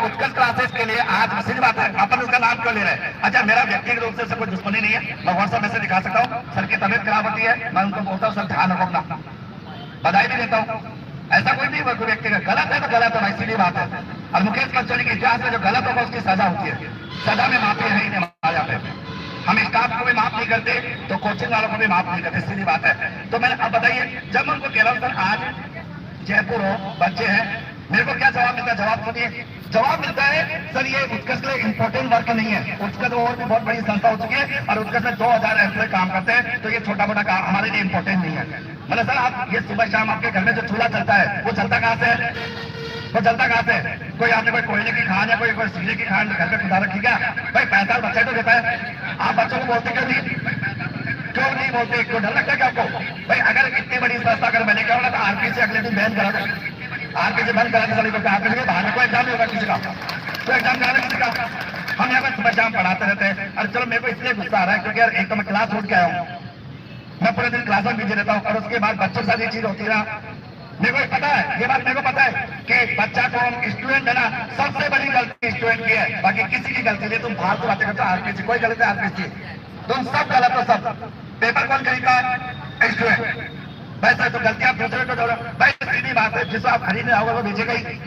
उत्कर्ष classes के लिए आज सीधी बात है, अपन उसका नाम क्यों ले रहे हैं? अच्छा, मेरा व्यक्तिगत रूप से कोई दुश्मनी नहीं है, मैं व्हाट्सएप मैसेज दिखा सकता हूँ, सर की तबीयत खराब होती है, मैं उनको बोलता हूँ सर ध्यान रखो अपना, बधाई भी देता हूँ। ऐसा कोई भी व्यक्ति गलत है तो गलत है भाई, सीधी बात है। और मुकेश पंचोली के इतिहास में जो गलत होगा उसकी सजा होती है, सजा में माफी है ही नहीं हमारे यहाँ पे। हम स्टाफ को भी माफ नहीं करते तो कोचिंग वालों को भी माफ नहीं करते, सीधी बात है। तो मैं अब बताइए, जब मैं उनको कह रहा हूँ सर आज जयपुर हो, बच्चे हैं, मेरे को क्या जवाब मिलता है? जवाब सुनिए, जवाब मिलता है सर ये उत्कर्ष के लिए इंपॉर्टेंट वर्क नहीं है, उत्कर्ष और भी बहुत बड़ी संस्था हो चुकी है और उत्कर्ष में 2000 एम्प्लॉय काम करते हैं, तो ये छोटा मोटा काम हमारे लिए इंपॉर्टेंट नहीं है। मतलब सर आप ये सुबह शाम आपके घर में जो चूल्हा चलता है वो चलता कहाँ से है? वो चलता कहाँ से? कोई आपने कोई कोयले की खान या कोई सीले की खान घर पे खुदा रखी क्या? भाई पैसा बच्चा तो देता है, आप बच्चों को बोलते क्यों नहीं बोलते? क्यों डर लगता है क्या आपको? भाई अगर इतनी बड़ी संस्था अगर मैंने कहा तो आरपी से अगले दिन बैन करा दो, आरपी से बंद करा दो, सभी आरपी से बाहर कोई एग्जाम नहीं होगा किसी का, कोई एग्जाम करा किसी का। हम यहाँ पर सुबह शाम पढ़ाते रहते हैं। और चलो मेरे को इसलिए गुस्सा आ रहा है क्योंकि यार एक तो मैं क्लास छोड़ के आया हूँ, मैं पूरे दिन क्लास में बिजी रहता हूँ और उसके बाद बच्चों के साथ ये चीज होती है ना, मेरे को पता है, ये बात मेरे को पता है कि बच्चा को स्टूडेंट है ना, सबसे बड़ी गलती स्टूडेंट की है, बाकी किसी की गलती नहीं। तुम फालतू बातें करते हो, आरपीसी कोई गलती है, आरपीसी तुम सब गलत हो, सब। पेपर कौन खरीदता है? स्टूडेंट। वैसे तो गलती आप दूसरे को जोड़ो। भाई सीधी बात है, जिसको आप खरीदने आओगे वो बेचेगा ही,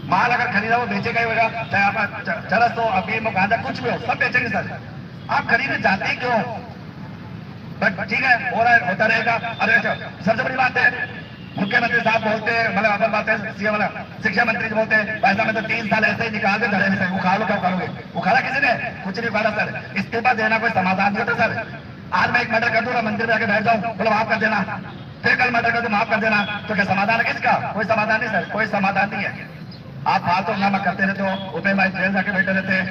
माल अगर खरीदा वो बेचेगा ही होगा, चाहे आप चरस हो, अफीम हो, गांजा कुछ भी हो, सब बेचेंगे सर। आप खरीदने जाते ही क्यों? बट ठीक है, हो रहा है, होता रहेगा। अरे सबसे बड़ी बात है, मुख्यमंत्री साहब बोलते हैं, मतलब अपन बात है, सीएम वाला शिक्षा मंत्री बोलते हैं पैसा में तो 3 साल ऐसे ही निकाल दे धड़े से, उखाड़ लो, क्या उखाड़ोगे? उखाड़ा किसी ने? कुछ नहीं उखाड़ा सर। इस्तीफा देना कोई समाधान नहीं होता सर। आज मैं एक मर्डर कर दूंगा, मंदिर में जाके बैठ जाऊं, बोलो माफ कर देना, फिर कल मर्डर कर दो माफ कर देना, तो क्या समाधान है किसका? कोई समाधान नहीं सर, कोई समाधान नहीं है। आप फालतू हंगामा करते रहते हो, रुपए भाई जेल जाके बैठे रहते हैं,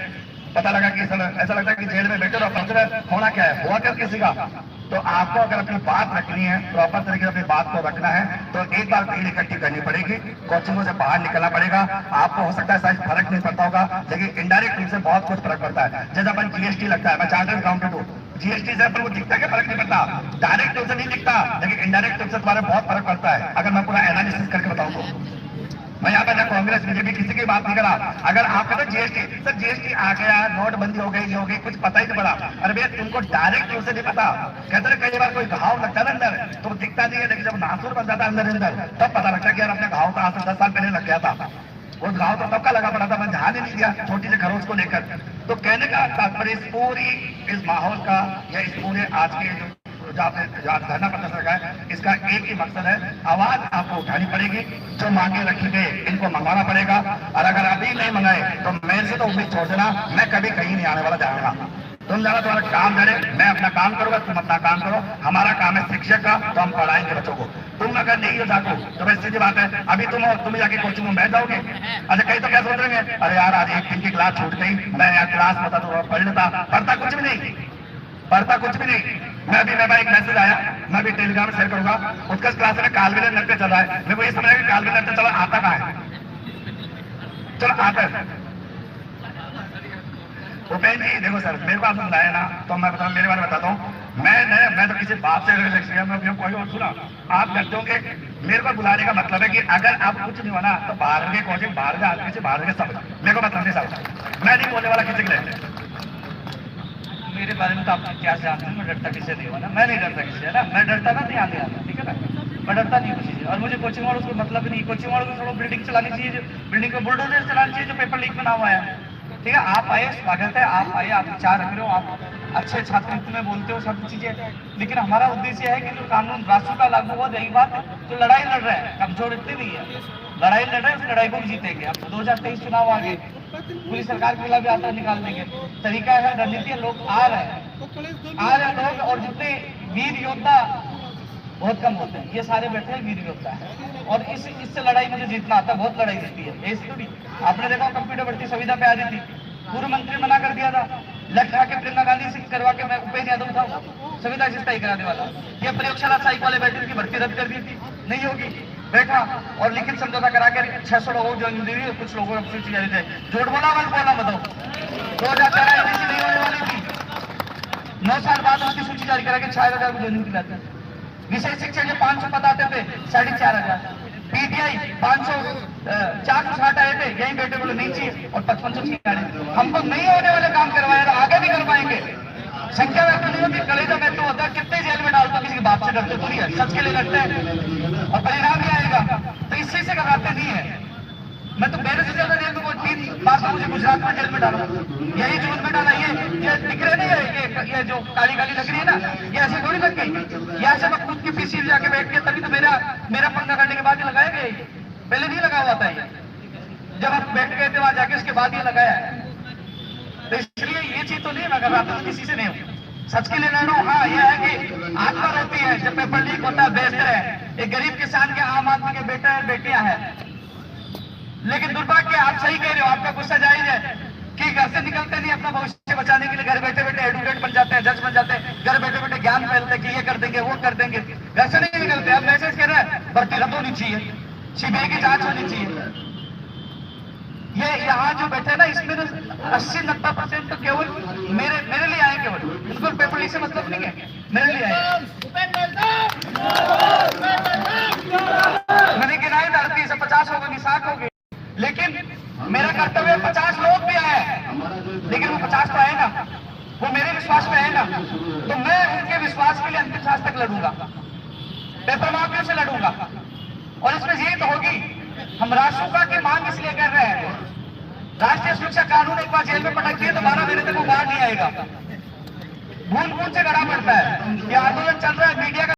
पता लगा कि ऐसा लगता है कि जेल में बैठे रहो, पंद्रह होना क्या है, हुआ क्या किसी का? तो आपको अगर अपनी बात रखनी है, प्रॉपर तरीके से अपनी बात को रखना है, तो एक बार भीड़ इकट्ठी करनी पड़ेगी, कोचिंगों से बाहर निकलना पड़ेगा। आपको हो सकता है शायद फर्क नहीं पड़ता होगा, लेकिन इनडायरेक्ट रूप से बहुत कुछ फर्क पड़ता है। जैसे अपन जीएसटी लगता है, मैं चार्टर्ड अकाउंटेंट हूँ, जीएसटी से अपन को दिखता है कि फर्क नहीं पड़ता, डायरेक्ट रूप से नहीं दिखता, लेकिन इनडायरेक्ट रूप से तुम्हारे बहुत फर्क पड़ता है। अगर मैं पूरा एनालिसिस करके बताऊँ तो मैं यहाँ पे ना कांग्रेस बीजेपी किसी की बात नहीं करा। अगर आप कहते जीएसटी, सर जीएसटी आ गया, नोटबंदी हो गई, ये हो गई, कुछ पता ही नहीं पड़ा। अरे भैया तुमको डायरेक्ट रूप से नहीं पता, कहते हैं कई बार कोई घाव लगता है ना अंदर तो दिखता नहीं है, लेकिन जब नासूर बन जाता है अंदर तब पता लगता है कि यार अपने घाव तो आज से 10 साल पहले लग गया था, वो घाव तो तब का लगा पड़ा था, मैं ध्यान ही नहीं दिया छोटी से खरोच को लेकर। तो कहने का तात्पर्य इस माहौल का या इस पूरे आज के जो आपने धरना प्रदर्शन रखा है, इसका एक ही मकसद है, आवाज आपको उठानी पड़ेगी, जो मांगे रखी गई इनको मंगवाना पड़ेगा। और अगर अभी नहीं मंगाए तो मेरे से तो उम्मीद छोड़ देना, मैं कभी कहीं नहीं आने वाला जाऊंगा। तुम जाना तुम्हारा काम करे, मैं अपना काम करूंगा, तुम अपना काम करो। हमारा काम है शिक्षक का, तो हम पढ़ाएंगे बच्चों को। तुम अगर नहीं हो जाको तो वैसे सीधी बात है, अभी तुम जाके कोचिंग में बैठ जाओगे। अच्छा कहीं तो क्या सोच रहे हैं, अरे यार आज एक दिन की क्लास छूट गई, मैं यार क्लास होता तो पढ़ लेता, पढ़ता कुछ भी नहीं, पढ़ता कुछ भी नहीं। मैं भाई एक मैसेज आया, मैं भी टेलीग्राम में शेयर करूंगा, उत्कर्ष क्लास में कालविलर नृत्य चल रहा है। मेरे को ये समझ कि कालविलर नृत्य चला आता कहाँ है? चलो आता है भूपेन जी, देखो सर मेरे को आपने बुलाया ना, तो मैं बताऊँ मेरे बारे में बताता हूँ। मैं तो किसी बाप से मैं कोई और सुना आप करते होंगे। मेरे को बुलाने का मतलब है कि अगर आप कुछ नहीं होना तो बाहर के कोचिंग, बाहर के आदमी से, बाहर के सब, मेरे को मतलब नहीं साहब, मैं नहीं बोलने वाला किसी के लिए। मेरे बारे में तो आप क्या जानते हैं, मैं डरता किसी नहीं हुआ ना, मैं नहीं डरता किसी, है ना, मैं डरता ना नहीं आगे आता, ठीक है ना, मैं डरता नहीं किसी से। और मुझे कोचिंग वालों को मतलब नहीं, कोचिंग वालों को थोड़ा बिल्डिंग चलानी चाहिए, बिल्डिंग को बुलडोजर चलानी चाहिए, जो पेपर लीक में नाम आया, ठीक है। आप आए, स्वागत है, आप आए, आप विचार रख रहे हो, आप अच्छे छात्र में बोलते हो सब चीजें, लेकिन हमारा उद्देश्य है कि जो कानून राष्ट्र का लागू हुआ, यही बात जो लड़ाई लड़ रहे हैं, कमजोर इतनी नहीं है, लड़ाई लड़ रहे हैं, उस लड़ाई को भी जीतेंगे। अब 2023 चुनाव आ गए, पूरी सरकार के खिलाफ यात्रा निकाल देंगे, तरीका है, रणनीति है, लोग आ रहे हैं लोग, और जितने वीर योद्धा बहुत कम होते हैं, ये सारे बैठे हैं वीर योद्धा है, और इससे लड़ाई मुझे जीतना आता है, बहुत लड़ाई जीती है। ऐसी थोड़ी आपने देखा कंप्यूटर भर्ती संविदा पे आ रही थी, पूर्व मंत्री मना कर दिया था, लटका के प्रियंका गांधी से करवा के, मैं उपेंद्र यादव था संविदा से तय कराने वाला, ये प्रयोगशाला साइक वाले बैठे की भर्ती रद्द कर दी थी, नहीं होगी, बैठा और लिखित समझौता करा के 600 लोगों को ज्वाइन दी, कुछ लोगों को सूची जारी थे, झूठ बोला मत बोला बताओ, 2013 नहीं होने वाली थी, 9 साल बाद उसकी सूची जारी करा के 6000 को ज्वाइनिंग दिलाते। विषय शिक्षक के 500 पद आते थे, 4500, पीटीआई 460 आए थे, यही बेटे बोले नहीं चाहिए, और 5500 की गाड़ी। हमको नहीं होने वाले काम करवाए तो आगे भी कर पाएंगे। संख्या व्यक्त नहीं होती, कलेजा में तो होता है, कितने जेल में डालते, किसी के बाप से डरते थोड़ी है, सच के लिए डरते हैं और परिणाम भी आएगा। तो इसी से घबराते नहीं है। मैं तो मेरे से ज्यादा जेल में, कोई 3 बार तो मुझे गुजरात में जेल में डाला, यही जून में डाला। ये दिख रहे नहीं है, ये जो काली काली लग रही है ना, ये ऐसे थोड़ी लग गई। यहाँ से मैं खुद की पीसी में जाके बैठ के, तभी तो मेरा पंगा करने के बाद ये लगाया गया, पहले नहीं लगा हुआ था ये, जब हम बैठ गए थे वहां जाके, उसके बाद ये लगाया है। तो इसलिए ये चीज तो नहीं, मैं घबराता किसी से नहीं हूँ, सच के लिए लड़ रहा हूँ। हाँ, यह है कि आत्मा रोती है जब पेपर लीक होता है, बेहतर है। एक गरीब किसान के, आम आदमी के बेटे और बेटियां हैं, लेकिन दुर्भाग्य, आप सही कह रहे हो, आपका गुस्सा जायज है कि घर से निकलते नहीं अपना भविष्य बचाने के लिए, घर बैठे बैठे एडवोकेट बन जाते हैं, जज बन जाते हैं, घर बैठे बैठे ज्ञान फैलते हैं कि ये कर देंगे, वो कर देंगे, घर से नहीं निकलते। अब मैसेज कह रहे हैं भर्ती रद्द होनी चाहिए, सीबीआई की जांच होनी चाहिए। ये यहाँ जो बैठे ना, इसमें 80-90% तो केवल मेरे लिए आए, केवल उनको पेपर लीक से मतलब नहीं है, मेरे लिए आए। मैंने गिनाए 38 से 50 हो गए, 60 हो गए, लेकिन मेरा कर्तव्य 50 लोग भी आए, लेकिन वो 50 तो आए ना, वो मेरे विश्वास में है ना, तो मैं उनके विश्वास के लिए अंतिम सांस तक लड़ूंगा, पेपर माफियों से लड़ूंगा। और इसमें यही तो होगी, हम राष्ट्रपा की मांग इसलिए कर रहे हैं, राष्ट्रीय सुरक्षा कानून एक बार जेल में पटक दिए तो 12 महीने तक वो बाहर नहीं आएगा, भूल भूल से गड़ा पड़ता है। ये आंदोलन चल रहा है, मीडिया का